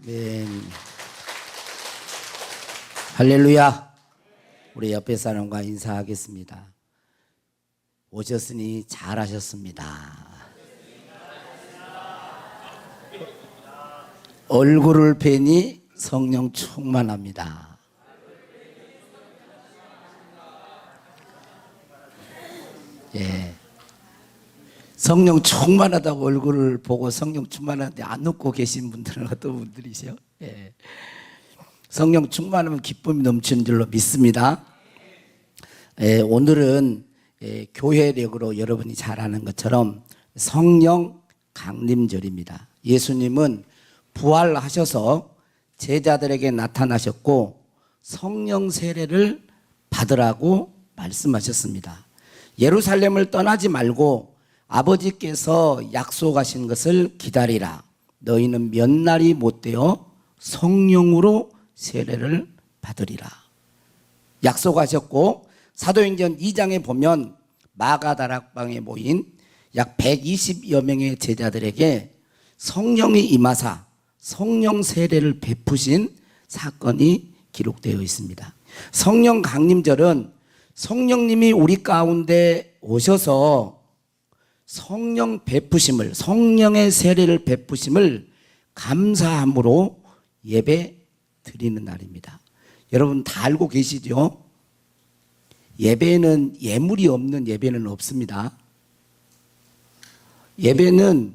아멘. 할렐루야. 우리 옆에 사람과 인사하겠습니다. 오셨으니 잘하셨습니다. 얼굴을 뵈니 성령 충만합니다. 예. 성령 충만하다고 얼굴을 보고 성령 충만한데 안 웃고 계신 분들은 어떤 분들이세요? 예. 성령 충만하면 기쁨이 넘치는 줄로 믿습니다. 예, 오늘은 교회력으로 여러분이 잘 아는 것처럼 성령 강림절입니다. 예수님은 부활하셔서 제자들에게 나타나셨고 성령 세례를 받으라고 말씀하셨습니다. 예루살렘을 떠나지 말고 아버지께서 약속하신 것을 기다리라. 너희는 몇 날이 못되어 성령으로 세례를 받으리라. 약속하셨고 사도행전 2장에 보면 마가다락방에 모인 약 120여 명의 제자들에게 성령이 임하사 성령 세례를 베푸신 사건이 기록되어 있습니다. 성령 강림절은 성령님이 우리 가운데 오셔서 성령 베푸심을, 성령의 세례를 베푸심을 감사함으로 예배 드리는 날입니다. 여러분 다 알고 계시죠? 예배는 예물이 없는 예배는 없습니다. 예배는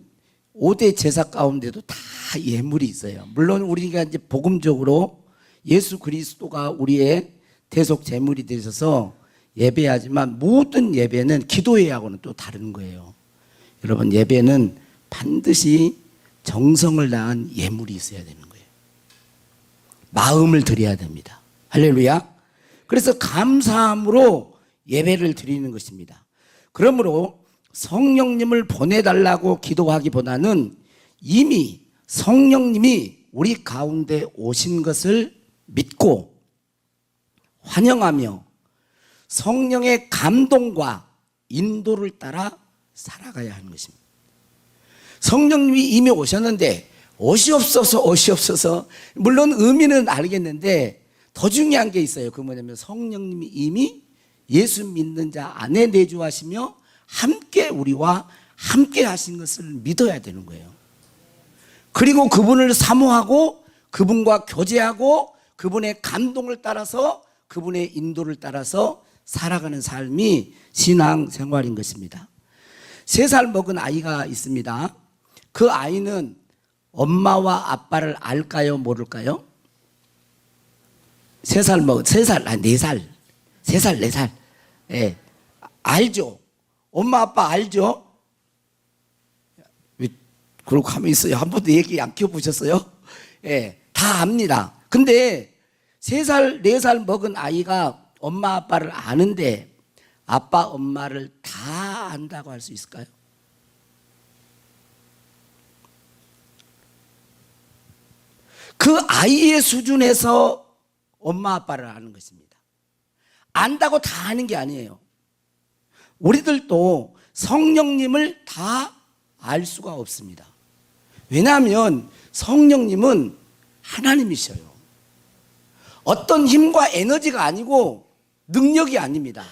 5대 제사 가운데도 다 예물이 있어요. 물론 우리가 이제 복음적으로 예수 그리스도가 우리의 대속 제물이 되셔서 예배하지만 모든 예배는 기도회하고는 또 다른 거예요. 여러분 예배는 반드시 정성을 다한 예물이 있어야 되는 거예요. 마음을 드려야 됩니다. 할렐루야. 그래서 감사함으로 예배를 드리는 것입니다. 그러므로 성령님을 보내달라고 기도하기보다는 이미 성령님이 우리 가운데 오신 것을 믿고 환영하며 성령의 감동과 인도를 따라 살아가야 하는 것입니다. 성령님이 이미 오셨는데 옷이 없어서 물론 의미는 알겠는데 더 중요한 게 있어요. 그 뭐냐면 성령님이 이미 예수 믿는 자 안에 내주하시며 함께 우리와 함께 하신 것을 믿어야 되는 거예요. 그리고 그분을 사모하고 그분과 교제하고 그분의 감동을 따라서 그분의 인도를 따라서 살아가는 삶이 신앙생활인 것입니다. 3살 먹은 아이가 있습니다. 그 아이는 엄마와 아빠를 알까요? 모를까요? 3살 먹은, 3살, 4살, 3살, 4살. 예. 알죠? 엄마, 아빠 알죠? 왜, 그러고 가만히 있어요. 한 번도 얘기 안 키워보셨어요? 예. 다 압니다. 근데 3살, 4살 먹은 아이가 엄마, 아빠를 아는데 아빠, 엄마를 다 안다고 할 수 있을까요? 그 아이의 수준에서 엄마, 아빠를 아는 것입니다. 안다고 다 아는 게 아니에요. 우리들도 성령님을 다 알 수가 없습니다. 왜냐하면 성령님은 하나님이셔요. 어떤 힘과 에너지가 아니고 능력이 아닙니다.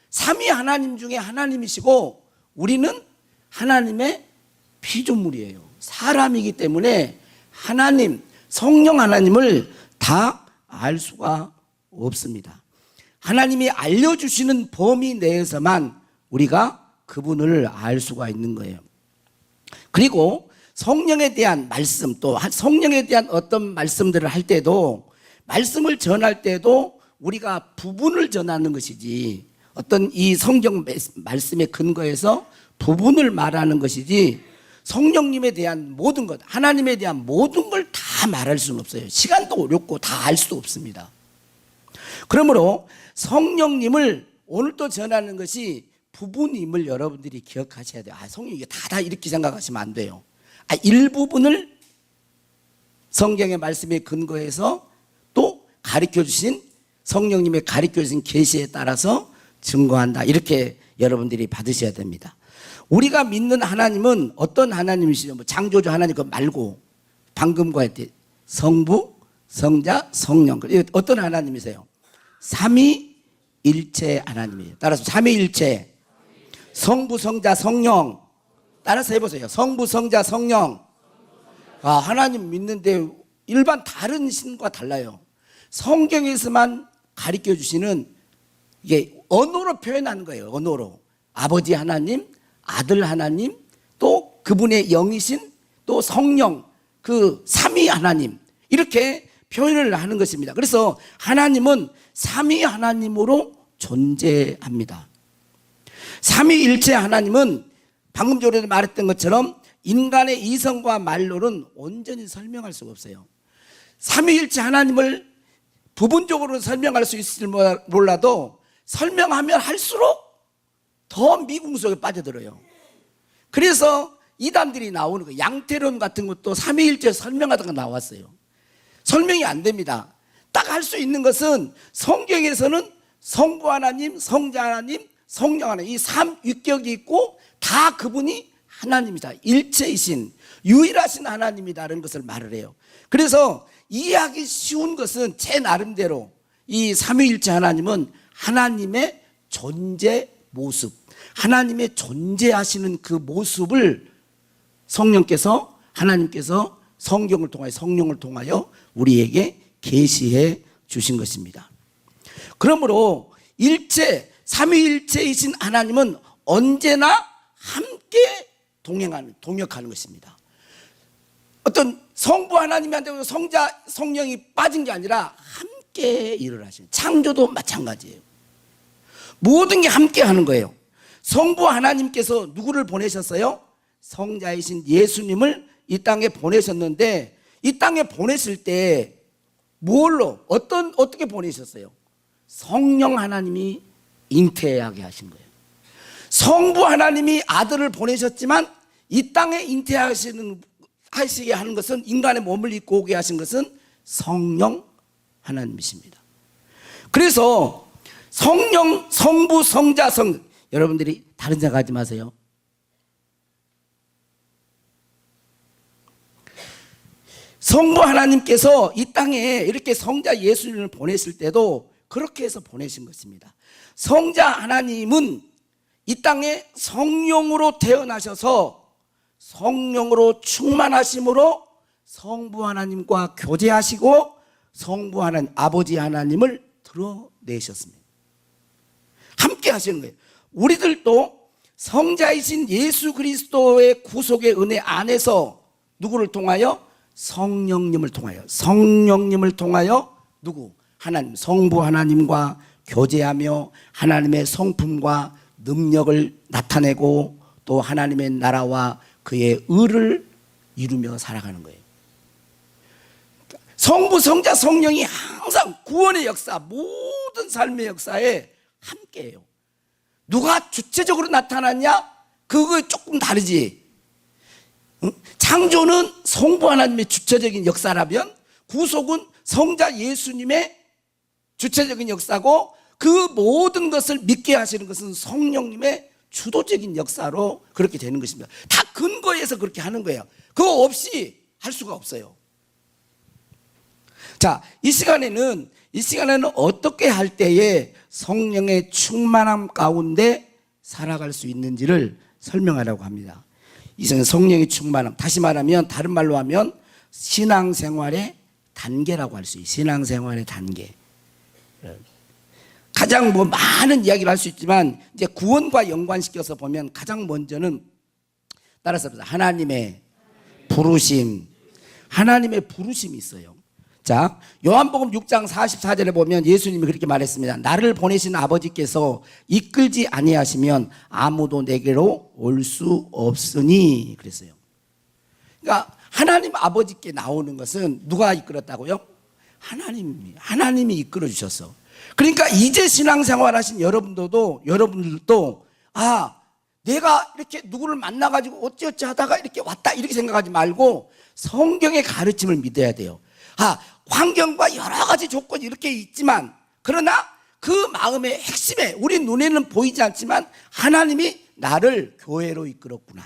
삼위 하나님 중에 하나님이시고 우리는 하나님의 피조물이에요. 사람이기 때문에 하나님, 성령 하나님을 다 알 수가 없습니다. 하나님이 알려주시는 범위 내에서만 우리가 그분을 알 수가 있는 거예요. 그리고 성령에 대한 말씀, 또 성령에 대한 어떤 말씀들을 할 때도, 말씀을 전할 때도 우리가 부분을 전하는 것이지 어떤 이 성경 말씀의 근거에서 부분을 말하는 것이지 성령님에 대한 모든 것, 하나님에 대한 모든 걸 다 말할 수는 없어요. 시간도 어렵고 다 알 수도 없습니다. 그러므로 성령님을 오늘도 전하는 것이 부분임을 여러분들이 기억하셔야 돼요. 성령 이게 다 이렇게 생각하시면 안 돼요. 일부분을 성경의 말씀에 근거해서 또 가르쳐 주신 성령님의 가르쳐 주신 계시에 따라서 증거한다. 이렇게 여러분들이 받으셔야 됩니다. 우리가 믿는 하나님은 어떤 하나님이시죠? 뭐 창조주 하나님 그 말고 방금 거 할 때 성부, 성자, 성령. 어떤 하나님이세요? 삼위일체 하나님이에요. 따라서 삼위일체, 성부, 성자, 성령. 따라서 해보세요. 성부, 성자, 성령. 하나님 믿는데 일반 다른 신과 달라요. 성경에서만 가르쳐 주시는, 이게 언어로 표현하는 거예요. 언어로. 아버지 하나님, 아들 하나님, 또 그분의 영이신, 또 성령, 그 삼위 하나님, 이렇게 표현을 하는 것입니다. 그래서 하나님은 삼위 하나님으로 존재합니다. 삼위일체 하나님은 방금 전에 말했던 것처럼 인간의 이성과 말로는 온전히 설명할 수가 없어요. 삼위일체 하나님을 부분적으로 설명할 수 있을지 몰라도 설명하면 할수록 더 미궁 속에 빠져들어요. 그래서 이단들이 나오는 거, 양태론 같은 것도 삼위일체 설명하다가 나왔어요. 설명이 안 됩니다. 딱 할 수 있는 것은 성경에서는 성부 하나님, 성자 하나님, 성령 하나님, 이 삼위격이 있고 다 그분이 하나님이다. 일체이신 유일하신 하나님이다라는 것을 말을 해요. 그래서 이해하기 쉬운 것은 제 나름대로 이 삼위일체 하나님은 하나님의 존재 모습, 하나님의 존재하시는 그 모습을 성령께서, 하나님께서 성경을 통하여, 성령을 통하여 우리에게 계시해 주신 것입니다. 그러므로 일체, 삼위일체이신 하나님은 언제나 함께 동역하는 것입니다. 어떤 성부 하나님한테 성자, 성령이 빠진 게 아니라 함께 일을 하시는, 창조도 마찬가지예요. 모든 게 함께 하는 거예요. 성부 하나님께서 누구를 보내셨어요? 성자이신 예수님을 이 땅에 보내셨는데, 이 땅에 보냈을 때 뭘로, 어떻게 보내셨어요? 성령 하나님이 잉태하게 하신 거예요. 성부 하나님이 아들을 보내셨지만 이 땅에 잉태하시게 하는 것은, 인간의 몸을 입고 오게 하신 것은 성령 하나님이십니다. 그래서 성령, 성부, 성자, 여러분들이 다른 생각하지 마세요. 성부 하나님께서 이 땅에 이렇게 성자 예수님을 보냈을 때도 그렇게 해서 보내신 것입니다. 성자 하나님은 이 땅에 성령으로 태어나셔서 성령으로 충만하심으로 성부 하나님과 교제하시고 성부 하나님, 아버지 하나님을 드러내셨습니다. 함께 하시는 거예요. 우리들도 성자이신 예수 그리스도의 구속의 은혜 안에서 누구를 통하여? 성령님을 통하여 누구? 하나님, 성부 하나님과 교제하며 하나님의 성품과 능력을 나타내고 또 하나님의 나라와 그의 의를 이루며 살아가는 거예요. 성부, 성자, 성령이 항상 구원의 역사, 모든 삶의 역사에 함께해요. 누가 주체적으로 나타났냐? 그거 조금 다르지. 창조는 성부 하나님의 주체적인 역사라면 구속은 성자 예수님의 주체적인 역사고, 그 모든 것을 믿게 하시는 것은 성령님의 주도적인 역사로 그렇게 되는 것입니다. 다 근거해서 그렇게 하는 거예요. 그거 없이 할 수가 없어요. 자, 이 시간에는 어떻게 할 때에 성령의 충만함 가운데 살아갈 수 있는지를 설명하려고 합니다. 이것은 성령의 충만함, 다시 말하면, 다른 말로 하면 신앙생활의 단계라고 할 수 있어요. 신앙생활의 단계. 가장 많은 이야기를 할 수 있지만 이제 구원과 연관시켜서 보면 가장 먼저는, 따라서 하나님의 부르심, 하나님의 부르심이 있어요. 자, 요한복음 6장 44절에 보면 예수님이 그렇게 말했습니다. 나를 보내신 아버지께서 이끌지 아니하시면 아무도 내게로 올 수 없으니 그랬어요. 그러니까 하나님 아버지께 나오는 것은 누가 이끌었다고요? 하나님이 이끌어 주셨어. 그러니까 이제 신앙생활 하신 여러분들도 내가 이렇게 누구를 만나가지고 어찌어찌 하다가 이렇게 왔다 이렇게 생각하지 말고 성경의 가르침을 믿어야 돼요. 환경과 여러 가지 조건이 이렇게 있지만, 그러나 그 마음의 핵심에, 우리 눈에는 보이지 않지만 하나님이 나를 교회로 이끌었구나,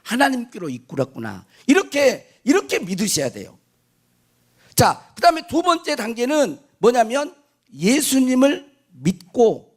하나님께로 이끌었구나, 이렇게 믿으셔야 돼요. 자, 그 다음에 두 번째 단계는 뭐냐면 예수님을 믿고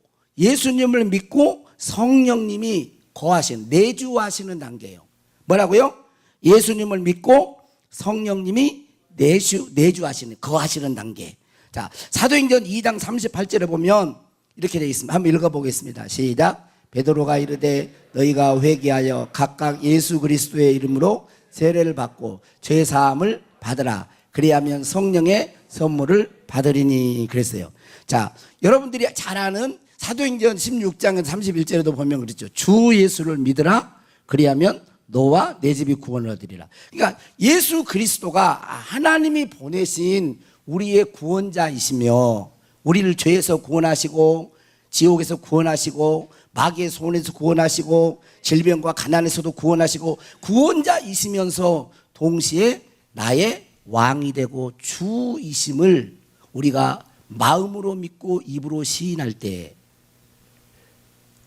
성령님이 거하시는, 내주하시는 단계예요. 뭐라고요? 예수님을 믿고 성령님이 내주하시는, 거하시는 단계. 자, 사도행전 2장 38절에 보면 이렇게 되어 있습니다. 한번 읽어보겠습니다. 시작. 베드로가 이르되 너희가 회개하여 각각 예수 그리스도의 이름으로 세례를 받고 죄 사함을 받으라. 그리하면 성령의 선물을 받으리니 그랬어요. 자, 여러분들이 잘 아는 사도행전 16장 31절에도 보면 그렇죠. 주 예수를 믿으라. 그리하면 너와 내 집이 구원을 얻으리라. 그러니까 예수 그리스도가 하나님이 보내신 우리의 구원자이시며 우리를 죄에서 구원하시고 지옥에서 구원하시고 마귀의 손에서 구원하시고 질병과 가난에서도 구원하시고 구원자이시면서 동시에 나의 왕이 되고 주이심을 우리가 마음으로 믿고 입으로 시인할 때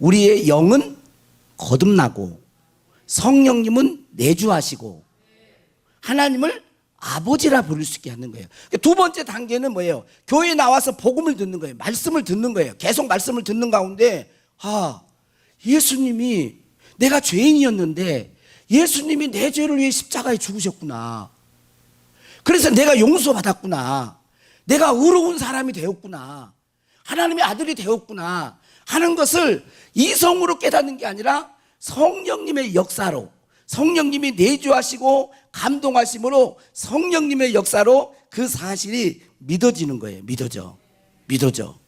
우리의 영은 거듭나고 성령님은 내주하시고 하나님을 아버지라 부를 수 있게 하는 거예요. 두 번째 단계는 뭐예요? 교회에 나와서 복음을 듣는 거예요. 말씀을 듣는 거예요. 계속 말씀을 듣는 가운데 예수님이, 내가 죄인이었는데 예수님이 내 죄를 위해 십자가에 죽으셨구나. 그래서 내가 용서받았구나. 내가 의로운 사람이 되었구나. 하나님의 아들이 되었구나 하는 것을 이성으로 깨닫는 게 아니라 성령님의 역사로, 성령님이 내주하시고 감동하심으로 성령님의 역사로 그 사실이 믿어지는 거예요. 믿어져.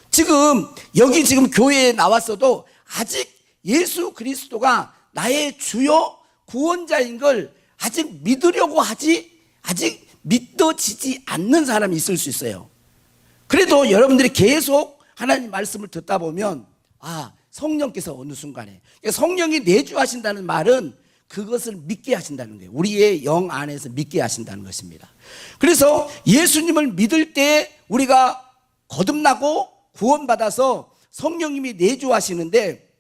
지금 여기 지금 교회에 나왔어도 아직 예수 그리스도가 나의 주요 구원자인 걸 아직 믿으려고 하지, 아직 믿어지지 않는 사람이 있을 수 있어요. 그래도 여러분들이 계속 하나님 말씀을 듣다 보면 성령께서 어느 순간에, 성령이 내주하신다는 말은 그것을 믿게 하신다는 거예요. 우리의 영 안에서 믿게 하신다는 것입니다. 그래서 예수님을 믿을 때 우리가 거듭나고 구원받아서 성령님이 내주하시는데,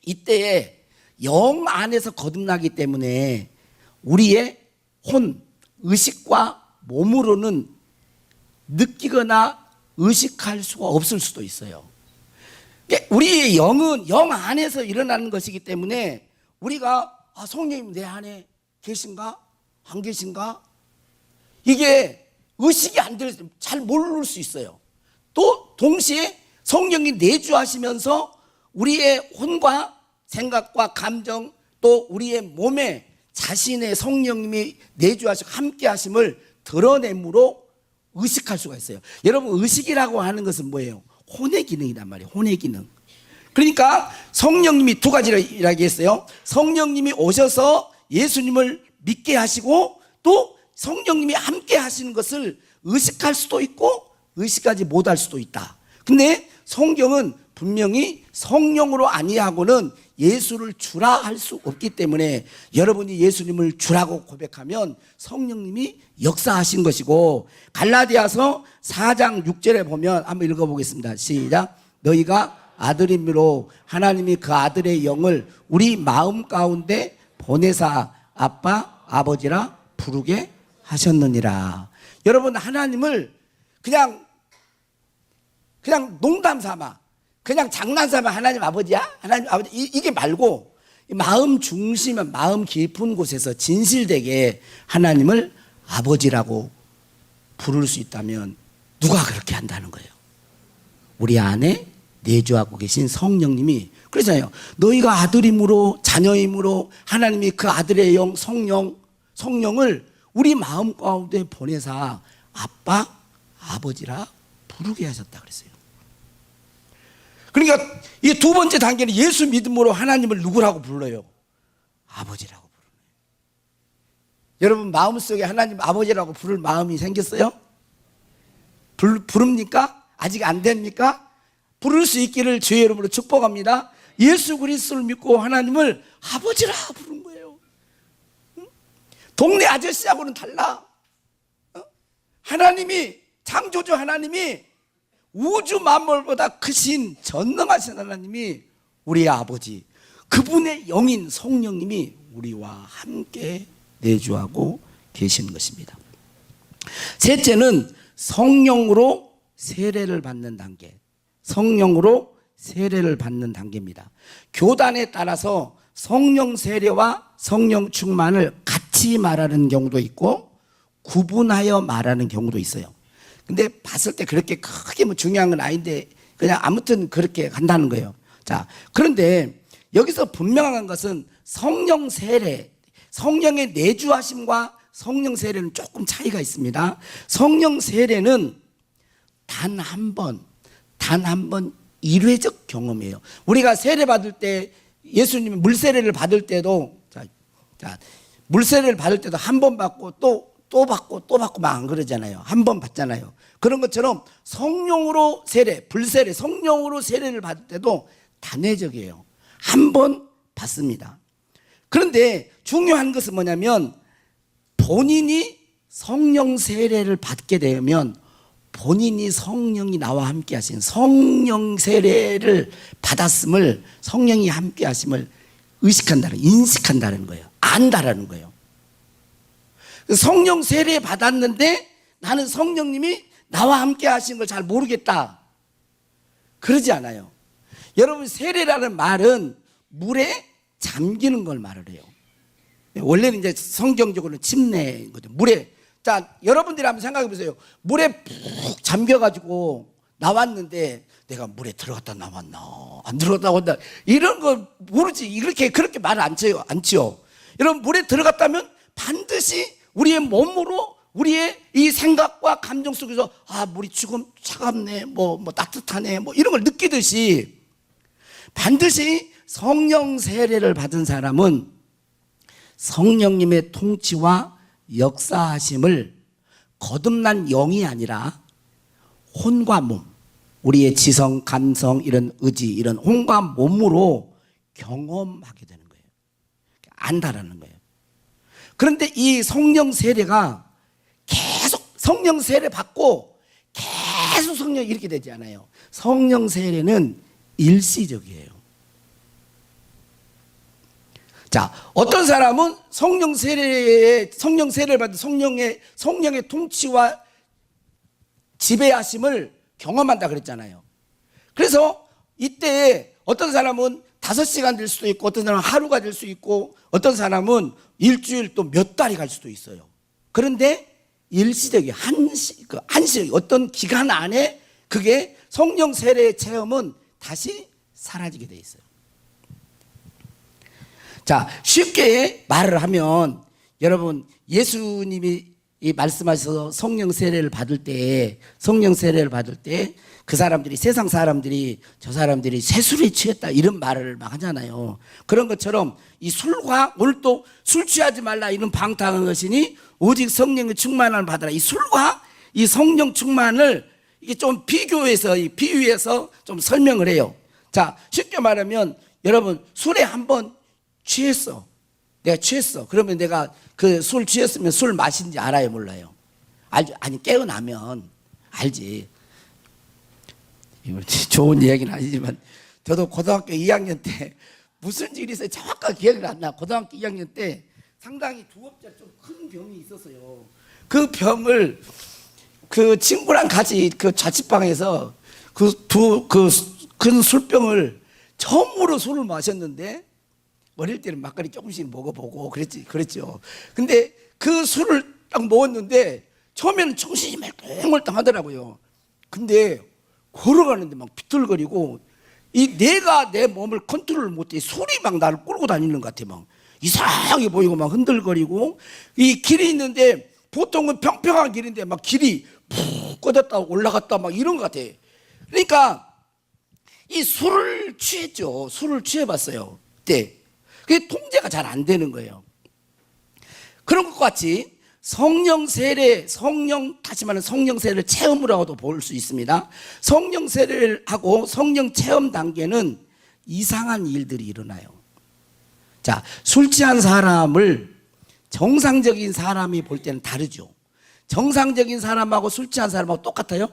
이때에 영 안에서 거듭나기 때문에 우리의 혼, 의식과 몸으로는 느끼거나 의식할 수가 없을 수도 있어요. 우리의 영은 영 안에서 일어나는 것이기 때문에 우리가 성령님 내 안에 계신가 안 계신가 이게 의식이 안 될, 잘 모를 수 있어요. 또 동시에 성령이 내주하시면서 우리의 혼과 생각과 감정, 또 우리의 몸에 자신의 성령님이 내주하시고 함께 하심을 드러내므로 의식할 수가 있어요. 여러분, 의식이라고 하는 것은 뭐예요? 혼의 기능이란 말이에요. 혼의 기능. 그러니까 성령님이 두 가지를 이야기했어요. 성령님이 오셔서 예수님을 믿게 하시고 또 성령님이 함께 하시는 것을 의식할 수도 있고 의식하지 못할 수도 있다. 근데 성경은 분명히 성령으로 아니하고는 예수를 주라 할 수 없기 때문에 여러분이 예수님을 주라고 고백하면 성령님이 역사하신 것이고, 갈라디아서 4장 6절에 보면 한번 읽어보겠습니다. 시작. 너희가 아들임으로 하나님이 그 아들의 영을 우리 마음 가운데 보내사 아빠 아버지라 부르게 하셨느니라. 여러분, 하나님을 그냥 농담 삼아, 그냥 장난 삼아 하나님 아버지야? 하나님 아버지, 이게 말고 마음 중심, 마음 깊은 곳에서 진실되게 하나님을 아버지라고 부를 수 있다면 누가 그렇게 한다는 거예요? 우리 안에 내주하고 계신 성령님이. 그러잖아요. 너희가 아들임으로, 자녀임으로 하나님이 그 아들의 영, 성령을 우리 마음 가운데 보내사 아빠, 아버지라 부르게 하셨다 그랬어요. 그러니까 이 두 번째 단계는 예수 믿음으로 하나님을 누구라고 불러요? 아버지라고 부르는 거예요. 여러분, 마음속에 하나님 아버지라고 부를 마음이 생겼어요? 부릅니까? 아직 안 됩니까? 부를 수 있기를 주의 이름으로 축복합니다. 예수 그리스도를 믿고 하나님을 아버지라 부른 거예요. 동네 아저씨하고는 달라. 하나님이, 창조주 하나님이, 우주 만물보다 크신 전능하신 하나님이 우리의 아버지, 그분의 영인 성령님이 우리와 함께 내주하고 계시는 것입니다. 셋째는 성령으로 세례를 받는 단계. 성령으로 세례를 받는 단계입니다. 교단에 따라서 성령 세례와 성령 충만을 같이 말하는 경우도 있고 구분하여 말하는 경우도 있어요. 근데 봤을 때 그렇게 크게 뭐 중요한 건 아닌데 그냥 아무튼 그렇게 간다는 거예요. 자, 그런데 여기서 분명한 것은 성령 세례, 성령의 내주하심과 성령 세례는 조금 차이가 있습니다. 성령 세례는 단 한 번 일회적 경험이에요. 우리가 세례 받을 때 예수님이 물세례를 받을 때도 물세례를 받을 때도 한 번 받고 또 받고 막 안 그러잖아요. 한 번 받잖아요. 그런 것처럼 성령으로 세례, 불세례, 성령으로 세례를 받을 때도 단회적이에요. 한 번 받습니다. 그런데 중요한 것은 뭐냐면 본인이 성령 세례를 받게 되면 본인이 성령이 나와 함께 하신 성령 세례를 받았음을 성령이 함께 하심을 인식한다는 거예요. 안다라는 거예요. 성령 세례 받았는데 나는 성령님이 나와 함께 하신 걸 잘 모르겠다. 그러지 않아요. 여러분, 세례라는 말은 물에 잠기는 걸 말을 해요. 원래는 이제 성경적으로는 침례인 거죠. 물에. 자, 여러분들이 한번 생각해 보세요. 물에 푹 잠겨가지고 나왔는데 내가 물에 들어갔다 나왔나 안 들어갔다 나왔나 이런 거 모르지. 그렇게 말을 안 치요. 여러분, 물에 들어갔다면 반드시 우리의 몸으로 우리의 이 생각과 감정 속에서 물이 조금 차갑네, 뭐 따뜻하네, 뭐 이런 걸 느끼듯이 반드시 성령 세례를 받은 사람은 성령님의 통치와 역사하심을 거듭난 영이 아니라 혼과 몸, 우리의 지성, 감성, 이런 의지, 이런 혼과 몸으로 경험하게 되는 거예요. 안다라는 거예요. 그런데 이 성령 세례가 계속 성령 세례 받고 계속 성령 이렇게 되지 않아요. 성령 세례는 일시적이에요. 자, 어떤 사람은 성령 세례를 받은 성령의 통치와 지배하심을 경험한다 그랬잖아요. 그래서 이때 어떤 사람은 5시간 될 수도 있고 어떤 사람은 하루가 될 수 있고 어떤 사람은 일주일 또 몇 달이 갈 수도 있어요. 그런데 일시적인 한시 어떤 기간 안에 그게 성령 세례의 체험은 다시 사라지게 돼 있어요. 자, 쉽게 말을 하면 여러분, 예수님이 말씀하셔서 성령 세례를 받을 때 그 사람들이, 세상 사람들이, 저 사람들이 새술에 취했다 이런 말을 막 하잖아요. 그런 것처럼 이 술과, 오늘 또 술 취하지 말라 이런 방탕한 것이니 오직 성령의 충만함을 받아라. 이 술과 이 성령 충만을 이게 좀 비유해서 좀 설명을 해요. 자, 쉽게 말하면 여러분, 술에 한번 취했어. 내가 취했어. 그러면 내가 그 술 취했으면 술 마신지 알아요, 몰라요? 알죠? 아니, 깨어나면 알지. 이거 좋은 이야기는 아니지만 저도 고등학교 2학년 때 무슨 일이 있어요? 정확하게 기억이 안 나. 고등학교 2학년 때 상당히 두업짜리 좀 큰 병이 있었어요. 그 병을 그 친구랑 같이 그 자취방에서 큰 술병을 처음으로 술을 마셨는데 어릴 때는 막걸리 조금씩 먹어보고 그랬죠. 근데 그 술을 딱 먹었는데 처음에는 정신이 멀뚱멀뚱하더라고요. 근데 걸어가는데 막 비틀거리고 내가 내 몸을 컨트롤 못해. 술이 막 나를 끌고 다니는 것 같아. 막 이상하게 보이고 막 흔들거리고 이 길이 있는데 보통은 평평한 길인데 막 길이 푹 꺼졌다 올라갔다 막 이런 것 같아. 그러니까 이 술을 취했죠. 술을 취해봤어요. 그때 그게 통제가 잘 안 되는 거예요. 그런 것과 같이 성령 세례를 체험을 하고도 볼 수 있습니다. 성령 세례를 하고 성령 체험 단계는 이상한 일들이 일어나요. 자, 술 취한 사람을 정상적인 사람이 볼 때는 다르죠. 정상적인 사람하고 술 취한 사람하고 똑같아요?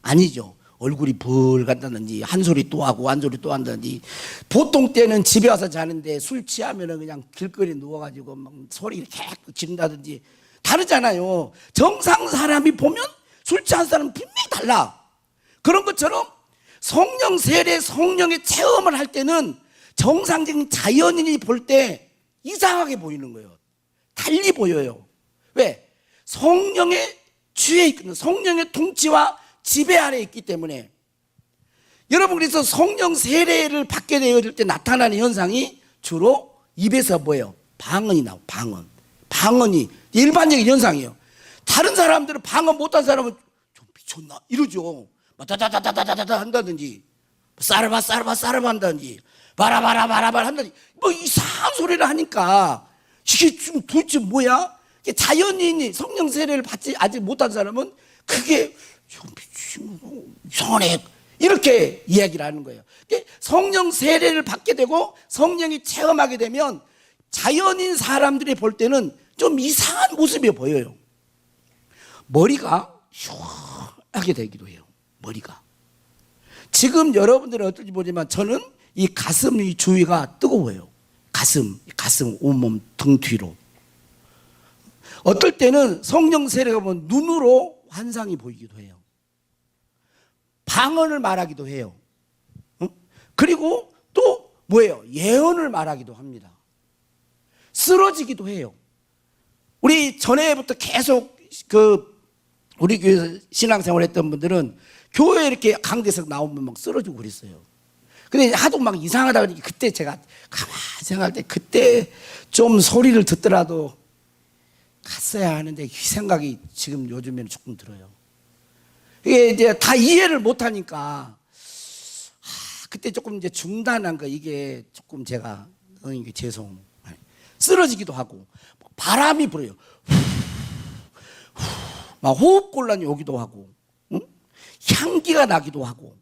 아니죠. 얼굴이 벌간다든지 한 소리 또 하고 한 소리 또 한다든지. 보통 때는 집에 와서 자는데 술 취하면은 그냥 길거리에 누워가지고 막 소리를 계속 지른다든지 다르잖아요. 정상 사람이 보면 술 취한 사람은 분명히 달라. 그런 것처럼 성령 세례, 성령의 체험을 할 때는 정상적인 자연인이 볼 때 이상하게 보이는 거예요. 달리 보여요. 왜? 성령의 주에 있거든요. 성령의 통치와 지배 아래 있기 때문에. 여러분, 그래서 성령 세례를 받게 되어질 때 나타나는 현상이 주로 입에서 뭐예요? 방언이 나와요. 방언이 일반적인 현상이에요. 다른 사람들은 방언 못한 사람은 좀 미쳤나? 이러죠. 다다다다다다다 한다든지, 싸르바 한다든지, 바라바라 한다든지, 뭐 이상한 소리를 하니까 이게 지금 도대체 뭐야? 자연인이 성령 세례를 받지 아직 못한 사람은 그게 이상하네, 이렇게 이야기를 하는 거예요. 성령 세례를 받게 되고 성령이 체험하게 되면 자연인 사람들이 볼 때는 좀 이상한 모습이 보여요. 머리가 시원하게 되기도 해요. 머리가. 지금 여러분들은 어떨지 모르지만 저는 이 가슴이 주위가 뜨거워요. 가슴 온몸 등 뒤로. 어떨 때는 성령 세례가 보면 눈으로 환상이 보이기도 해요. 방언을 말하기도 해요. 그리고 또 뭐예요? 예언을 말하기도 합니다. 쓰러지기도 해요. 우리 전에부터 계속 우리 교회에서 신앙생활 했던 분들은 교회에 이렇게 강대에서 나오면 막 쓰러지고 그랬어요. 근데 하도 막 이상하다 그러니까 그때 제가 가만히 생각할 때 그때 좀 소리를 듣더라도 갔어야 하는데 이 생각이 지금 요즘에는 조금 들어요. 이게 이제 다 이해를 못하니까 그때 조금 이제 중단한 거, 이게 조금 제가 이게 죄송. 쓰러지기도 하고 바람이 불어요. 막 호흡곤란이 오기도 하고, 응? 향기가 나기도 하고,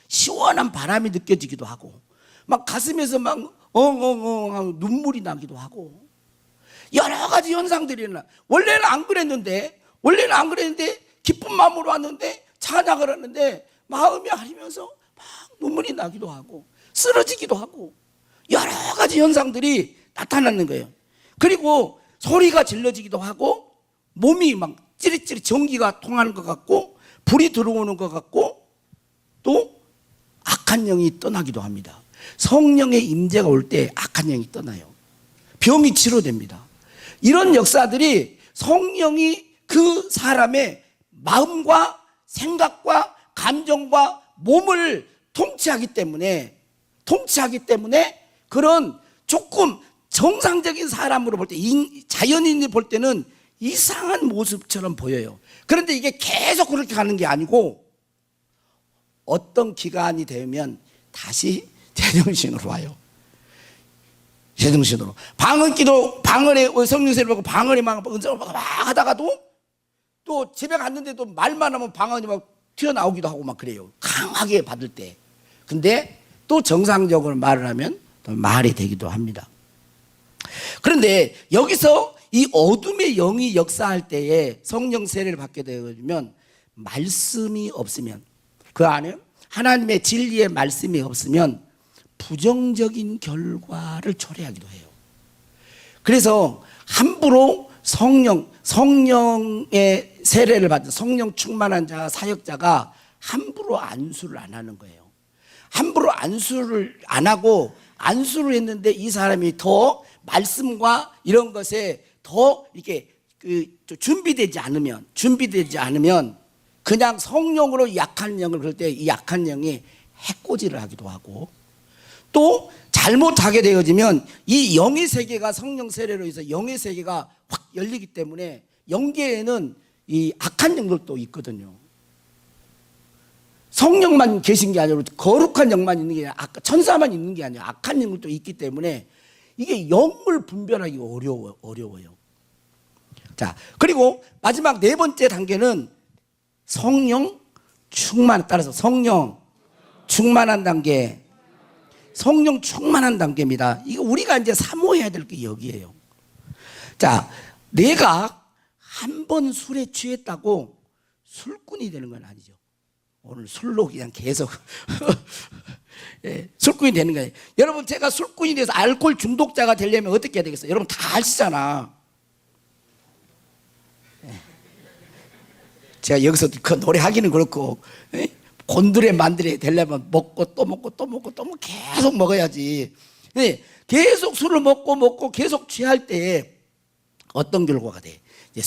시원한 바람이 느껴지기도 하고, 막 가슴에서 막 엉엉엉 하고 눈물이 나기도 하고, 여러 가지 현상들이 일어나. 원래는 안 그랬는데 기쁜 마음으로 왔는데 찬양을 하는데 마음이 아리면서 막 눈물이 나기도 하고 쓰러지기도 하고 여러 가지 현상들이 나타나는 거예요. 그리고 소리가 질러지기도 하고 몸이 막 찌릿찌릿 전기가 통하는 것 같고 불이 들어오는 것 같고 또 악한 영이 떠나기도 합니다. 성령의 임재가 올 때 악한 영이 떠나요. 병이 치료됩니다. 이런 역사들이 성령이 그 사람의 마음과 생각과 감정과 몸을 통치하기 때문에 그런 조금 정상적인 사람으로 볼 때, 자연인이 볼 때는 이상한 모습처럼 보여요. 그런데 이게 계속 그렇게 가는 게 아니고 어떤 기간이 되면 다시 제정신으로 와요. 제정신으로. 방언기도, 방언에 성령세를 받고 방언에 막 하다가도 또 집에 갔는데도 말만 하면 방언이 막 튀어나오기도 하고 막 그래요. 강하게 받을 때. 근데 또 정상적으로 말을 하면 또 말이 되기도 합니다. 그런데 여기서 이 어둠의 영이 역사할 때에 성령 세례를 받게 되면 말씀이 없으면, 그 안에 하나님의 진리의 말씀이 없으면 부정적인 결과를 초래하기도 해요. 그래서 함부로 성령의 세례를 받은 성령 충만한 자, 사역자가 함부로 안수를 안 하는 거예요. 함부로 안수를 안 하고, 안수를 했는데 이 사람이 더 말씀과 이런 것에 더 이렇게 준비되지 않으면 그냥 성령으로 약한 영을, 그럴 때 이 약한 영이 해코지를 하기도 하고, 또 잘못하게 되어지면 이 영의 세계가 성령 세례로 해서 영의 세계가 확 열리기 때문에 영계에는 이 악한 영들도 있거든요. 성령만 계신 게 아니라 거룩한 영만 있는 게 아니라 천사만 있는 게 아니라 악한 영들도 있기 때문에 이게 영을 분별하기 어려워요. 자, 그리고 마지막 네 번째 단계는 성령 충만, 따라서 성령 충만한 단계. 성령 충만한 단계입니다. 이거 우리가 이제 사모해야 될 게 여기에요. 자, 내가 한 번 술에 취했다고 술꾼이 되는 건 아니죠. 오늘 술로 그냥 계속 예, 술꾼이 되는 거예요. 여러분, 제가 술꾼이 돼서 알코올 중독자가 되려면 어떻게 해야 되겠어요? 여러분 다 아시잖아. 제가 여기서 그 노래 하기는 그렇고, 곤드레 만드레 되려면 먹고 또 먹고 또 먹고 또 계속 먹어야지. 계속 술을 먹고 계속 취할 때 어떤 결과가 돼? 이제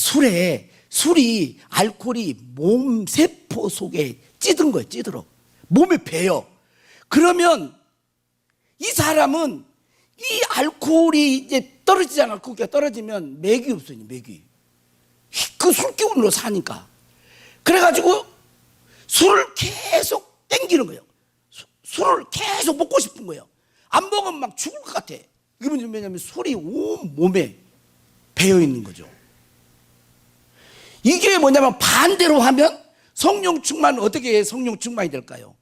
술이 알코올이 몸 세포 속에 찌든 거예요. 찌들어 몸에 배요. 그러면 이 사람은 이 알코올이 이제 떨어지잖아. 그게 떨어지면 맥이 없어요. 맥이 그 술 기운으로 사니까. 그래가지고 술을 계속 땡기는 거예요. 술을 계속 먹고 싶은 거예요. 안 먹으면 막 죽을 것 같아. 이건 왜냐면 술이 온 몸에 배어 있는 거죠. 이게 뭐냐면 반대로 하면 성령 충만은 어떻게 성령 충만이 될까요?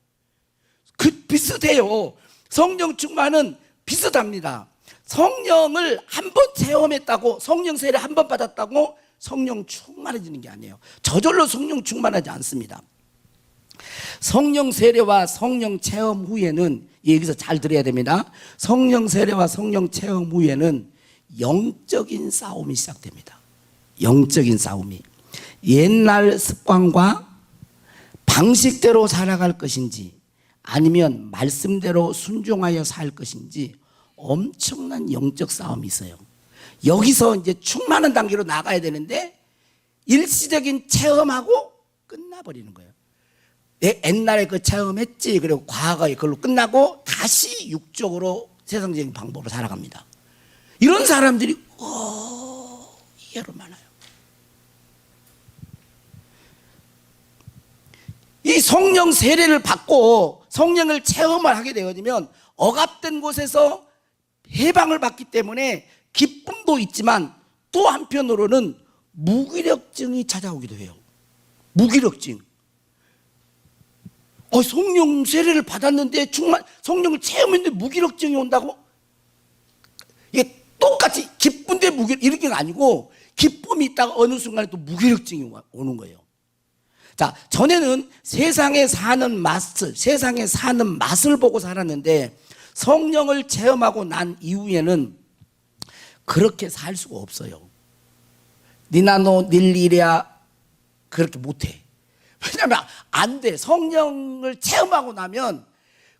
비슷해요. 성령 충만은 비슷합니다. 성령을 한 번 체험했다고, 성령 세례 한 번 받았다고 성령 충만해지는 게 아니에요. 저절로 성령 충만하지 않습니다. 성령 세례와 성령 체험 후에는, 여기서 잘 들어야 됩니다. 성령 세례와 성령 체험 후에는 영적인 싸움이 시작됩니다. 영적인 싸움이. 옛날 습관과 방식대로 살아갈 것인지 아니면 말씀대로 순종하여 살 것인지 엄청난 영적 싸움이 있어요. 여기서 이제 충만한 단계로 나가야 되는데 일시적인 체험하고 끝나버리는 거예요. 내 옛날에 그 체험했지, 그리고 과거에 그걸로 끝나고 다시 육적으로 세상적인 방법으로 살아갑니다. 이런 사람들이 이해로 많아요. 이 성령 세례를 받고 성령을 체험을 하게 되어지면 억압된 곳에서 해방을 받기 때문에 기쁨도 있지만 또 한편으로는 무기력증이 찾아오기도 해요. 무기력증. 성령 세례를 받았는데 성령을 체험했는데 무기력증이 온다고? 이게 똑같이 기쁜데 이렇게가 아니고 기쁨이 있다가 어느 순간에 또 무기력증이 오는 거예요. 자, 전에는 세상에 사는 맛을 보고 살았는데 성령을 체험하고 난 이후에는 그렇게 살 수가 없어요. 니나노 닐리랴 그렇게 못해. 왜냐하면 안 돼. 성령을 체험하고 나면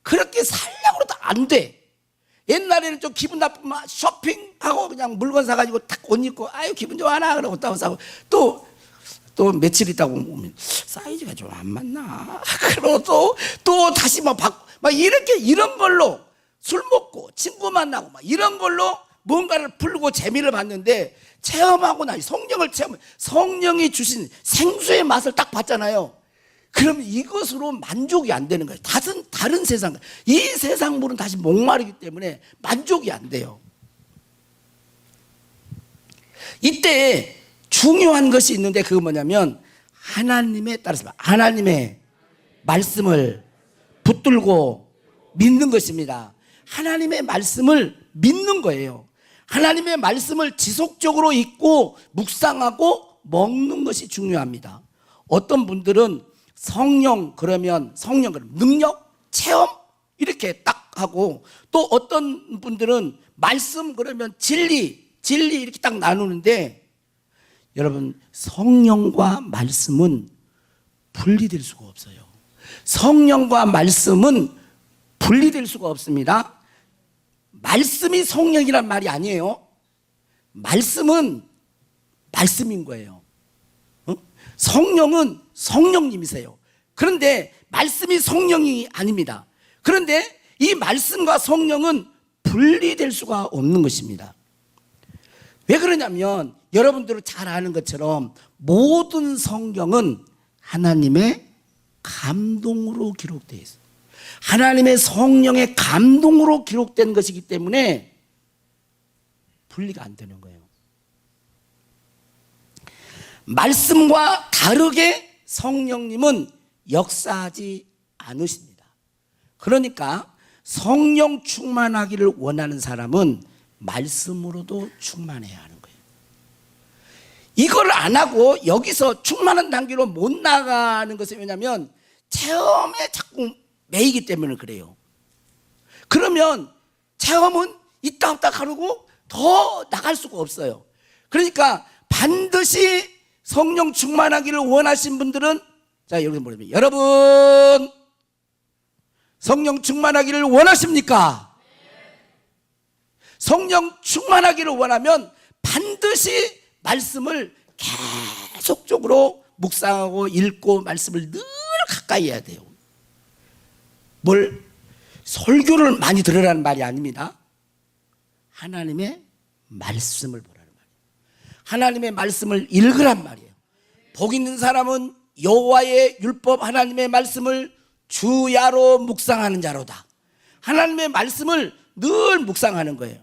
그렇게 살려고 해도 안 돼. 옛날에는 좀 기분 나쁘면 쇼핑하고 그냥 물건 사가지고 탁 옷 입고 아유 기분 좋아라 그러고 또 사고 또 며칠 있다가 보면 사이즈가 좀 안 맞나 그러고 또 다시 막 이렇게 이런 걸로 술 먹고 친구 만나고 막 이런 걸로 뭔가를 풀고 재미를 봤는데 체험하고 나니 성령이 주신 생수의 맛을 딱 봤잖아요. 그러면 이것으로 만족이 안 되는 거예요. 다른 세상, 이 세상 물은 다시 목마르기 때문에 만족이 안 돼요. 이때 중요한 것이 있는데 그거 뭐냐면 하나님의 말씀을 붙들고 믿는 것입니다. 하나님의 말씀을 믿는 거예요. 하나님의 말씀을 지속적으로 읽고 묵상하고 먹는 것이 중요합니다. 어떤 분들은 성령 그러면 능력, 체험 이렇게 딱 하고 또 어떤 분들은 말씀 그러면 진리 이렇게 딱 나누는데 여러분 성령과 말씀은 분리될 수가 없어요. 성령과 말씀은 분리될 수가 없습니다. 말씀이 성령이란 말이 아니에요. 말씀은 말씀인 거예요. 성령은 성령님이세요. 그런데 말씀이 성령이 아닙니다. 그런데 이 말씀과 성령은 분리될 수가 없는 것입니다. 왜 그러냐면 여러분들은 잘 아는 것처럼 모든 성경은 하나님의 감동으로 기록되어 있어요. 하나님의 성령의 감동으로 기록된 것이기 때문에 분리가 안 되는 거예요. 말씀과 다르게 성령님은 역사하지 않으십니다. 그러니까 성령 충만하기를 원하는 사람은 말씀으로도 충만해야 하는 거예요. 이걸 안 하고 여기서 충만한 단계로 못 나가는 것은 왜냐하면 체험에 자꾸 매이기 때문에 그래요. 그러면 체험은 있다 없다 가르고 더 나갈 수가 없어요. 그러니까 반드시 성령 충만하기를 원하신 분들은 자, 여기서 뭐냐면 여러분 성령 충만하기를 원하십니까? 성령 충만하기를 원하면 반드시 말씀을 계속적으로 묵상하고 읽고 말씀을 늘 가까이 해야 돼요. 뭘 설교를 많이 들으라는 말이 아닙니다. 하나님의 말씀을 보라는 말이에요. 하나님의 말씀을 읽으란 말이에요. 복 있는 사람은 여호와의 율법 하나님의 말씀을 주야로 묵상하는 자로다. 하나님의 말씀을 늘 묵상하는 거예요.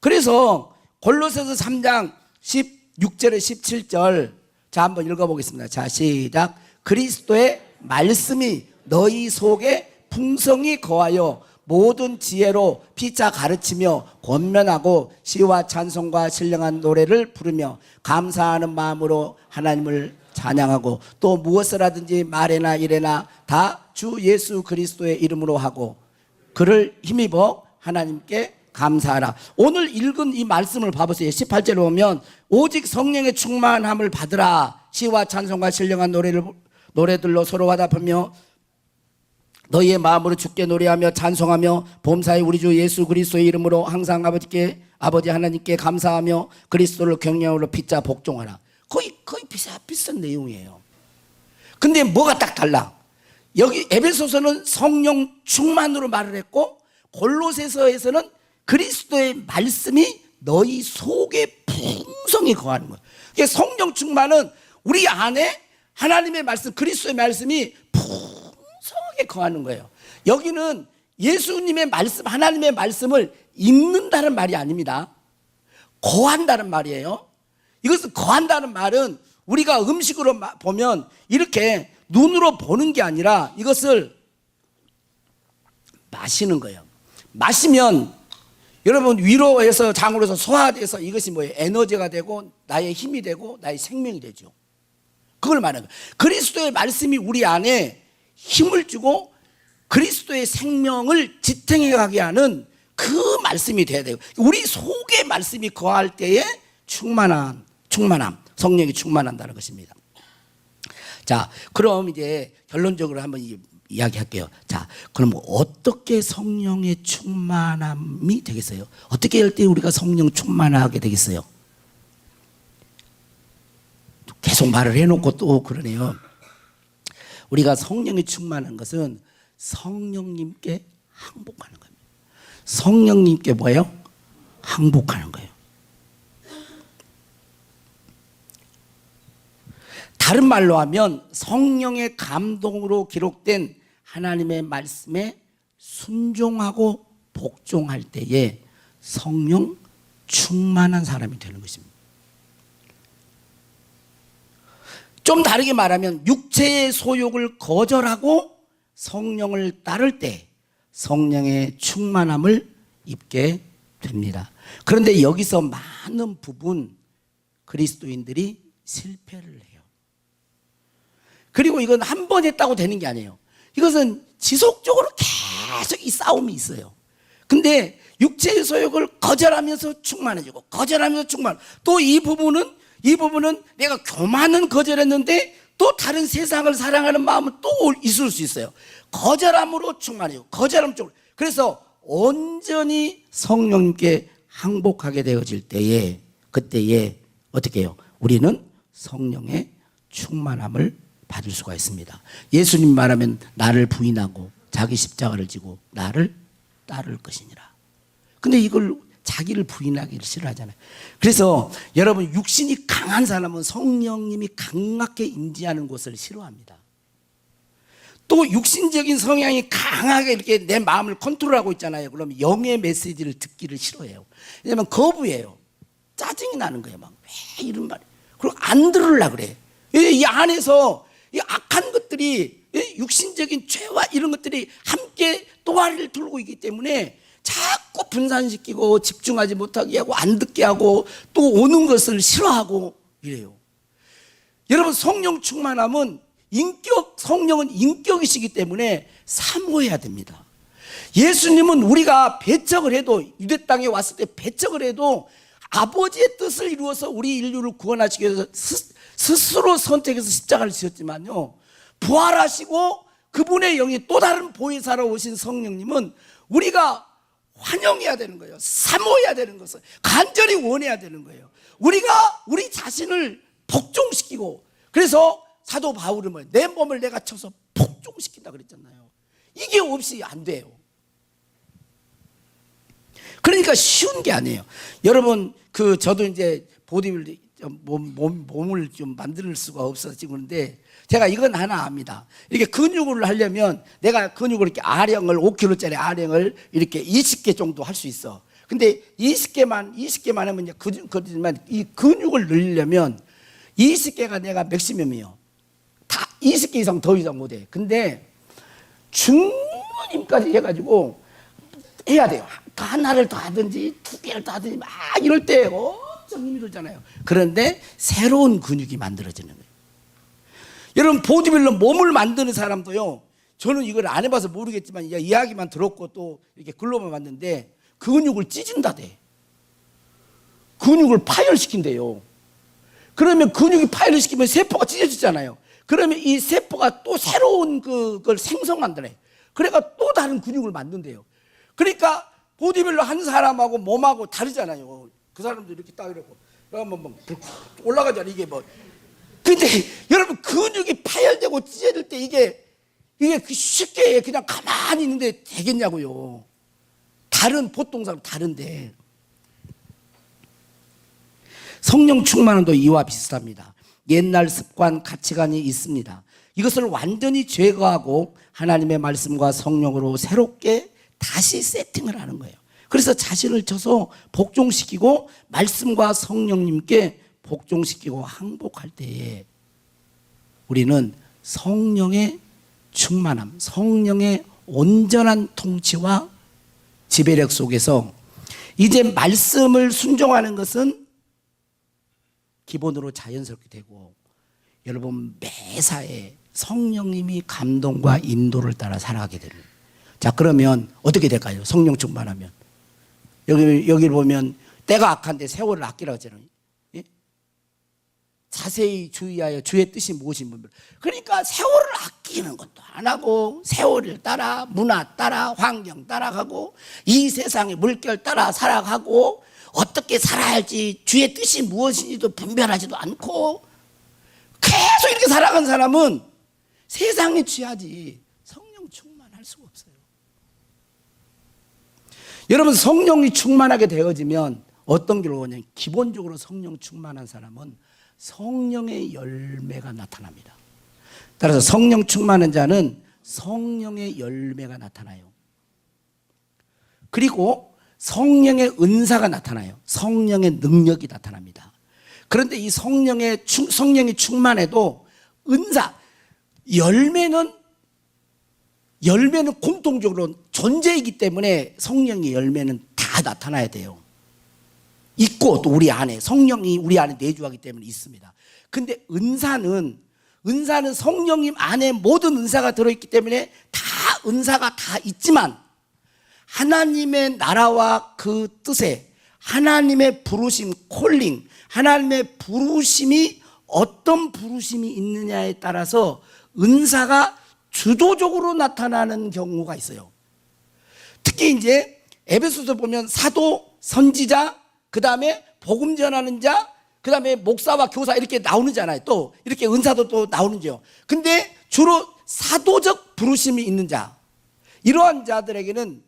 그래서 골로새서 3장 16절에 17절 자 한번 읽어보겠습니다. 자 시작. 그리스도의 말씀이 너희 속에 풍성히 거하여 모든 지혜로 피차 가르치며 권면하고 시와 찬송과 신령한 노래를 부르며 감사하는 마음으로 하나님을 찬양하고 또 무엇을 하든지 말에나 일에나 다 주 예수 그리스도의 이름으로 하고 그를 힘입어 하나님께 감사하라. 오늘 읽은 이 말씀을 봐보세요. 18절에 보면 오직 성령의 충만함을 받으라. 시와 찬송과 신령한 노래들로 서로 화답하며 너희의 마음으로 주께 노래하며 찬송하며 범사에 우리 주 예수 그리스도의 이름으로 항상 아버지 하나님께 감사하며 그리스도를 경외함으로 피차 복종하라. 거의 비슷한 내용이에요. 근데 뭐가 딱 달라? 여기 에베소서는 성령 충만으로 말을 했고 골로새서에서는 그리스도의 말씀이 너희 속에 풍성히 거하는 거예요. 그러니까 성령 충만은 우리 안에 하나님의 말씀, 그리스도의 말씀이 풍성하게 거하는 거예요. 여기는 예수님의 말씀, 하나님의 말씀을 읽는다는 말이 아닙니다. 거한다는 말이에요. 이것을 거한다는 말은 우리가 음식으로 보면 이렇게 눈으로 보는 게 아니라 이것을 마시는 거예요. 마시면 여러분 위로해서 장으로서 소화돼서 이것이 뭐예요? 에너지가 되고 나의 힘이 되고 나의 생명이 되죠. 그걸 말하는 거예요. 그리스도의 말씀이 우리 안에 힘을 주고 그리스도의 생명을 지탱해 가게 하는 그 말씀이 돼야 돼요. 우리 속에 말씀이 거할 때에 충만함, 성령이 충만한다는 것입니다. 자, 그럼 이제 결론적으로 한번 이야기할게요. 자, 그럼 어떻게 성령의 충만함이 되겠어요? 어떻게 할 때 우리가 성령 충만하게 되겠어요? 계속 말을 해놓고 또 그러네요. 우리가 성령이 충만한 것은 성령님께 항복하는 겁니다. 성령님께 뭐예요? 항복하는 거예요. 다른 말로 하면 성령의 감동으로 기록된 하나님의 말씀에 순종하고 복종할 때에 성령 충만한 사람이 되는 것입니다. 좀 다르게 말하면 육체의 소욕을 거절하고 성령을 따를 때 성령의 충만함을 입게 됩니다. 그런데 여기서 많은 부분 그리스도인들이 실패를 해요. 그리고 이건 한 번 했다고 되는 게 아니에요. 이것은 지속적으로 계속 이 싸움이 있어요. 근데 육체의 소욕을 거절하면서 충만해지고 거절하면서 충만. 또 이 부분은 내가 교만은 거절했는데 또 다른 세상을 사랑하는 마음은 또 있을 수 있어요. 거절함으로 충만해지고 거절함 쪽으로. 그래서 온전히 성령님께 항복하게 되어질 때에 그때에 어떻게 해요? 우리는 성령의 충만함을 받을 수가 있습니다. 예수님 말하면 나를 부인하고 자기 십자가를 지고 나를 따를 것이니라. 근데 이걸 자기를 부인하기를 싫어하잖아요. 그래서 여러분 육신이 강한 사람은 성령님이 강하게 임재하는 곳을 싫어합니다. 또 육신적인 성향이 강하게 이렇게 내 마음을 컨트롤하고 있잖아요. 그러면 영의 메시지를 듣기를 싫어해요. 왜냐하면 거부해요. 짜증이 나는 거예요. 막 왜 이런 말. 그리고 안 들으려고 그래. 이 안에서 이 악한 것들이 육신적인 죄와 이런 것들이 함께 또아리를 들고 있기 때문에 자꾸 분산시키고 집중하지 못하게 하고 안 듣게 하고 또 오는 것을 싫어하고 이래요. 여러분 성령 충만함은 성령은 인격이시기 때문에 사모해야 됩니다. 예수님은 우리가 배척을 해도 유대 땅에 왔을 때 배척을 해도 아버지의 뜻을 이루어서 우리 인류를 구원하시기 위해서 스스로 선택해서 십자가를 지었지만요, 부활하시고 그분의 영이 또 다른 보혜사로 오신 성령님은 우리가 환영해야 되는 거예요. 사모해야 되는 것을 간절히 원해야 되는 거예요. 우리가 우리 자신을 복종시키고, 그래서 사도 바울은 뭐예요? 내 몸을 내가 쳐서 복종시킨다 그랬잖아요. 이게 없이 안 돼요. 그러니까 쉬운 게 아니에요. 여러분, 저도 이제 보디빌딩 몸을 좀 만들 수가 없어서 찍는데, 제가 이건 하나 압니다. 이렇게 근육을 하려면 내가 근육을 이렇게 아령을 5kg짜리 아령을 이렇게 20개 정도 할 수 있어. 근데 20개만 하면 이제 그지만 이 근육을 늘리려면 20개가 내가 맥시멈이요. 다 20개 이상 더 이상 못 해. 근데 중모님까지 해가지고 해야 돼요. 하나를 더 하든지 2개를 더 하든지 막 이럴 때 엄청 힘이 들잖아요. 그런데 새로운 근육이 만들어지는 거예요. 여러분, 보디빌더 몸을 만드는 사람도요, 저는 이걸 안 해봐서 모르겠지만 이야기만 들었고 또 이렇게 글로만 봤는데 근육을 찢은다대. 근육을 파열시킨대요. 그러면 근육이 파열시키면 세포가 찢어지잖아요. 그러면 이 세포가 또 새로운 그걸 생성한다네. 그러니까 또 다른 근육을 만든대요. 그러니까 보디빌더 한 사람하고 몸하고 다르잖아요. 그 사람도 이렇게 딱 이러고 뭐 올라가잖아. 이게 뭐. 근데 여러분, 근육이 파열되고 찢어질 때 이게 쉽게 그냥 가만히 있는데 되겠냐고요. 보통 사람 다른데. 성령 충만함도 이와 비슷합니다. 옛날 습관, 가치관이 있습니다. 이것을 완전히 제거하고 하나님의 말씀과 성령으로 새롭게 다시 세팅을 하는 거예요. 그래서 자신을 쳐서 복종시키고 말씀과 성령님께 복종시키고 항복할 때에 우리는 성령의 충만함, 성령의 온전한 통치와 지배력 속에서 이제 말씀을 순종하는 것은 기본으로 자연스럽게 되고, 여러분, 매사에 성령님이 감동과 인도를 따라 살아가게 되는. 자, 그러면 어떻게 될까요? 성령 충만하면. 여기 보면 때가 악한데 세월을 아끼라고 하잖아요. 예? 자세히 주의하여 주의 뜻이 무엇인 분들. 그러니까 세월을 아끼는 것도 안 하고 세월을 따라 문화 따라 환경 따라가고 이 세상의 물결 따라 살아가고 어떻게 살아야 할지 주의 뜻이 무엇인지도 분별하지도 않고 계속 이렇게 살아간 사람은 세상에 취하지 성령 충만할 수가 없어요. 여러분, 성령이 충만하게 되어지면 어떤 길로 오냐면, 기본적으로 성령 충만한 사람은 성령의 열매가 나타납니다. 따라서 성령 충만한 자는 성령의 열매가 나타나요. 그리고 성령의 은사가 나타나요. 성령의 능력이 나타납니다. 그런데 이 성령이 충만해도 은사, 열매는 공통적으로 존재이기 때문에 성령의 열매는 다 나타나야 돼요. 있고 또 우리 안에 성령이 우리 안에 내주하기 때문에 있습니다. 근데 은사는 성령님 안에 모든 은사가 들어있기 때문에 은사가 다 있지만 하나님의 나라와 그 뜻에 하나님의 부르심, 콜링, 하나님의 부르심이 어떤 부르심이 있느냐에 따라서 은사가 주도적으로 나타나는 경우가 있어요. 특히 이제 에베소서 보면 사도, 선지자, 그 다음에 복음 전하는 자, 그 다음에 목사와 교사 이렇게 나오는잖아요. 또 이렇게 은사도 또 나오는지요. 근데 주로 사도적 부르심이 있는 자, 이러한 자들에게는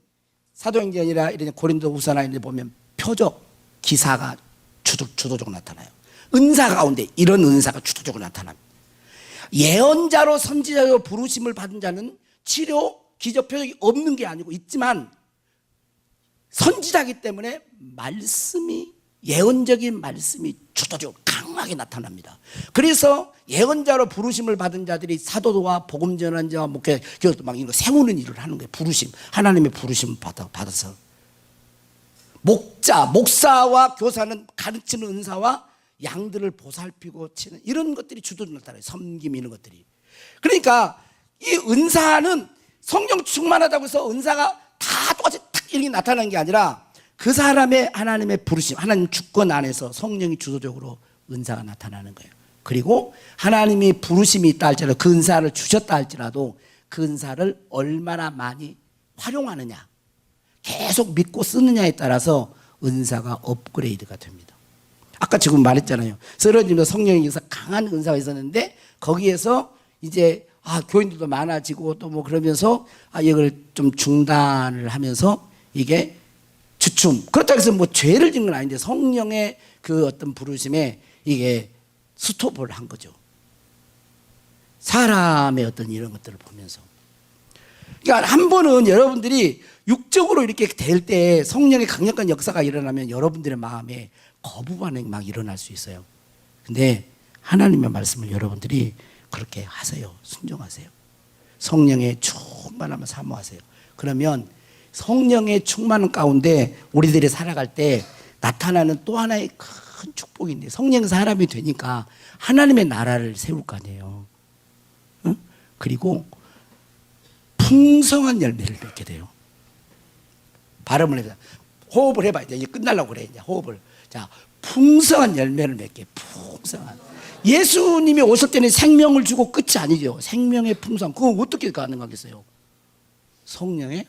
사도행전이나 이런 고린도후서나 이런 데 보면 표적, 기사가 주도적으로 나타나요. 은사 가운데 이런 은사가 주도적으로 나타납니다. 예언자로 선지자로 부르심을 받은 자는 치료, 기적, 표적이 없는 게 아니고 있지만 선지자이기 때문에 예언적인 말씀이 주도적으로 강하게 나타납니다. 그래서 예언자로 부르심을 받은 자들이 사도와 복음 전한 자와 목회, 교회도 막 이거 세우는 일을 하는 거예요. 부르심, 하나님의 부르심을 받아서. 목사와 교사는 가르치는 은사와 양들을 보살피고 치는 이런 것들이 주도적으로 나타나요. 섬김 이런 것들이. 그러니까 이 은사는 성령 충만하다고 해서 은사가 다 똑같이 탁 이렇게 나타나는 게 아니라 그 사람의 하나님의 부르심, 하나님 주권 안에서 성령이 주도적으로 은사가 나타나는 거예요. 그리고 하나님이 부르심이 있다 할지라도 그 은사를 주셨다 할지라도 그 은사를 얼마나 많이 활용하느냐, 계속 믿고 쓰느냐에 따라서 은사가 업그레이드가 됩니다. 아까 지금 말했잖아요. 쓰러지면서 성령의 역사 강한 은사가 있었는데 거기에서 이제 교인들도 많아지고 또 뭐 그러면서 이걸 좀 중단을 하면서 이게 주춤. 그렇다고 해서 뭐 죄를 지은 건 아닌데 성령의 그 어떤 부르심에 이게 스톱을 한 거죠. 사람의 어떤 이런 것들을 보면서. 그러니까 한 번은 여러분들이 육적으로 이렇게 될 때 성령의 강력한 역사가 일어나면 여러분들의 마음에 거부 반응이 막 일어날 수 있어요. 근데 하나님의 말씀을 여러분들이 그렇게 하세요. 순종하세요. 성령의 충만함을 사모하세요. 그러면 성령의 충만 가운데 우리들이 살아갈 때 나타나는 또 하나의 큰 축복인데, 성령 사람이 되니까 하나님의 나라를 세울 거 아니에요. 응? 그리고 풍성한 열매를 맺게 돼요. 발음을 해봐. 호흡을 해봐. 이제 끝나려고 그래. 이제 호흡을. 자, 풍성한 열매를 맺게. 풍성한. 예수님이 오실 때는 생명을 주고 끝이 아니죠. 생명의 풍성. 그건 어떻게 가능하겠어요? 성령의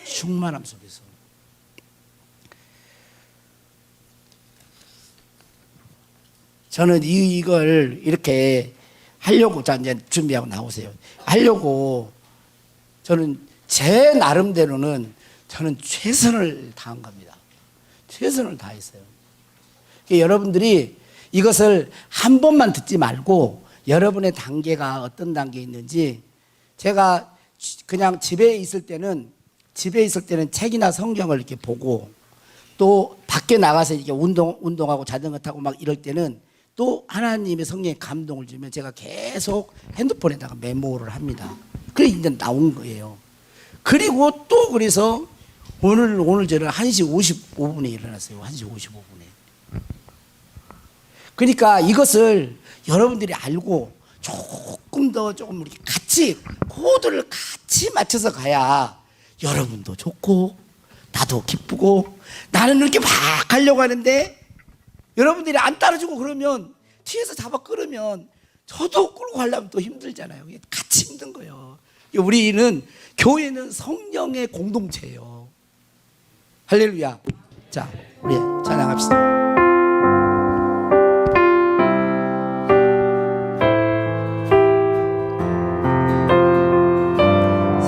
충만함 속에서. 저는 이걸 이렇게 하려고, 자, 이제 준비하고 나오세요. 하려고 저는 제 나름대로는 저는 최선을 다한 겁니다. 최선을 다했어요. 여러분들이 이것을 한 번만 듣지 말고 여러분의 단계가 어떤 단계에 있는지, 제가 그냥 집에 있을 때는 책이나 성경을 이렇게 보고, 또 밖에 나가서 이렇게 운동하고 자전거 타고 막 이럴 때는 또 하나님의 성령의 감동을 주면 제가 계속 핸드폰에다가 메모를 합니다. 그래 이제 나온 거예요. 그리고 또 그래서 오늘 저는 1시 55분에 일어났어요. 1시 55분에. 그러니까 이것을 여러분들이 알고 조금 이렇게 같이 코드를 같이 맞춰서 가야 여러분도 좋고 나도 기쁘고, 나는 이렇게 막 가려고 하는데 여러분들이 안 따라주고 그러면 뒤에서 잡아 끌으면 저도 끌고 가려면 또 힘들잖아요. 같이 힘든 거예요. 우리는 교회는 성령의 공동체예요. 할렐루야. 자, 우리 찬양합시다.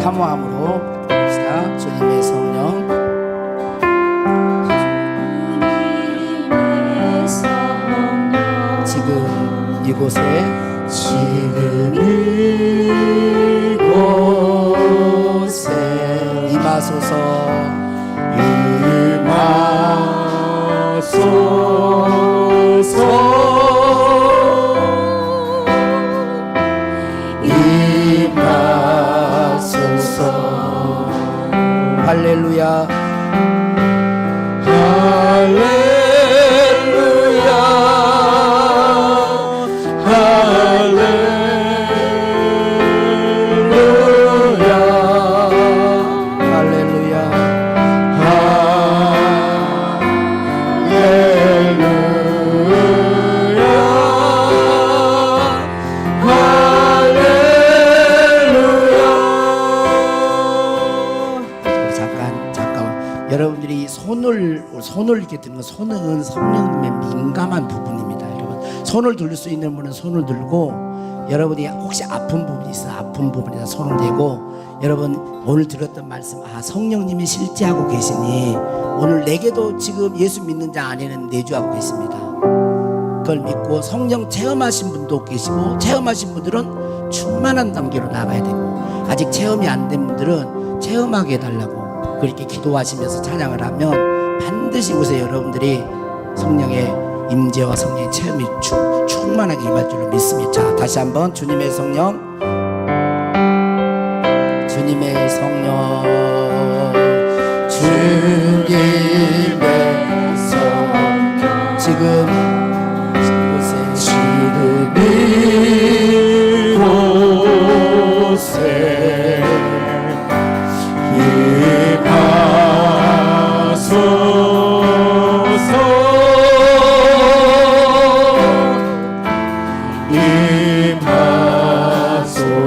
사모함으로 부릅시다. 주님의 성령. 지금 이곳에 임하소서. 할렐루야. 할렐루야. 할렐루야. 할렐루야. 여러분들이 손을 이렇게 드는 건, 손은 성령님의 민감한 부분입니다. 여러분, 손을 들 수 있는 분은 손을 들고, 여러분이 혹시 아픈 부분이 있어, 아픈 부분에다 손을 대고, 여러분 오늘 들었던 말씀, 성령님이 실제하고 계시니 오늘 내게도 지금 예수 믿는 자 안에는 내주하고 계십니다. 그걸 믿고 성령 체험하신 분도 계시고, 체험하신 분들은 충만한 단계로 나가야 되고, 아직 체험이 안 된 분들은 체험하게 해달라고 그렇게 기도하시면서 찬양을 하면 반드시 이곳에 여러분들이 성령의 임재와 성령의 체험이 충만하게 임할 줄로 믿습니다. 자, 다시 한번 주님의 성령, 주님의 성령, 주님의 성령. 지금 이곳에 이곳에 임하소서.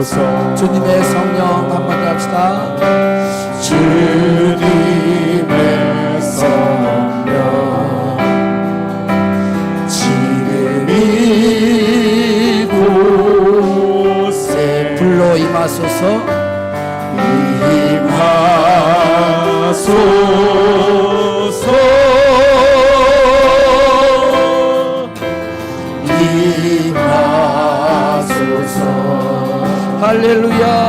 임하소서. 주님의 성령 한 번 더 합시다. 주님의 성령 지금 이곳에 불러 임하소서. 임하소서. 임하소서. 할렐루야.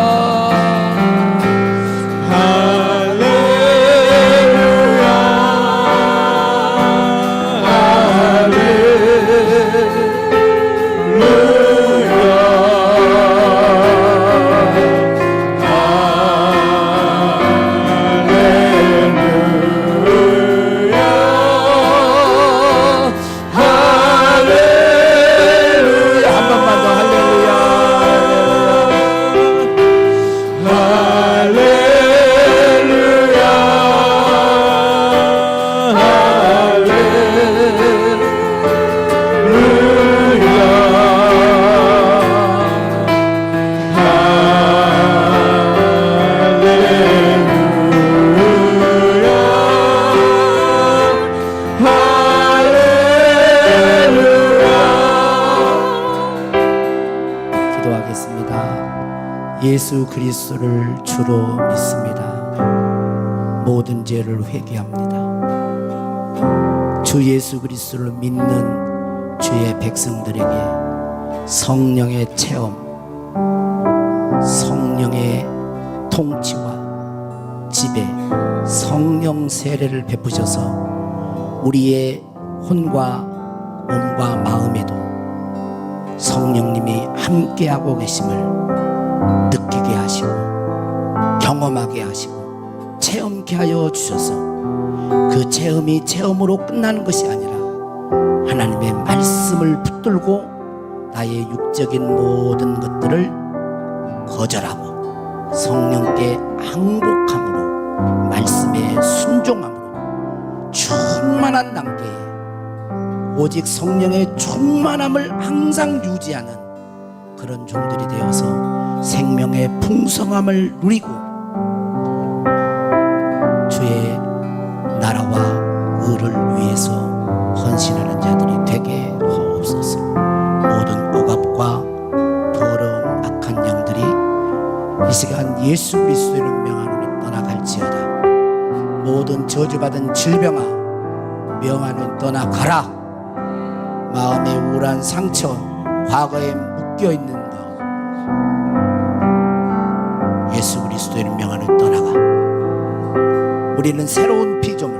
예수 그리스도를 주로 믿습니다. 모든 죄를 회개합니다. 주 예수 그리스도를 믿는 주의 백성들에게 성령의 체험, 성령의 통치와 지배, 성령 세례를 베푸셔서 우리의 혼과 몸과 마음에도 성령님이 함께하고 계심을 느끼게 하시고 경험하게 하시고 체험케 하여 주셔서 그 체험이 체험으로 끝나는 것이 아니라 하나님의 말씀을 붙들고 나의 육적인 모든 것들을 거절하고 성령께 항복함으로 말씀에 순종함으로 충만한 단계에 오직 성령의 충만함을 항상 유지하는 그런 종들이 되어서 생명의 풍성함을 누리고 주의 나라와 의를 위해서 헌신하는 자들이 되게 하옵소서. 모든 억압과 더러운 악한 영들이 이 시간 예수 그리스도의 명하노니 떠나갈지어다. 모든 저주받은 질병아 명하노니 떠나가라. 마음의 우울한 상처, 과거에 묶여있는 것 예수 그리스도의 명하노니 떠나가. 우리는 새로운 피조물,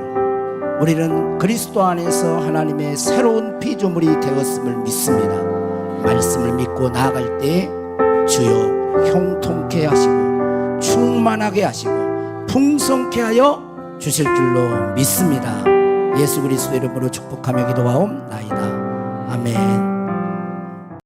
우리는 그리스도 안에서 하나님의 새로운 피조물이 되었음을 믿습니다. 말씀을 믿고 나아갈 때 주여 형통케 하시고 충만하게 하시고 풍성케 하여 주실 줄로 믿습니다. 예수 그리스도 이름으로 축복하며 기도하옵나이다. 아멘.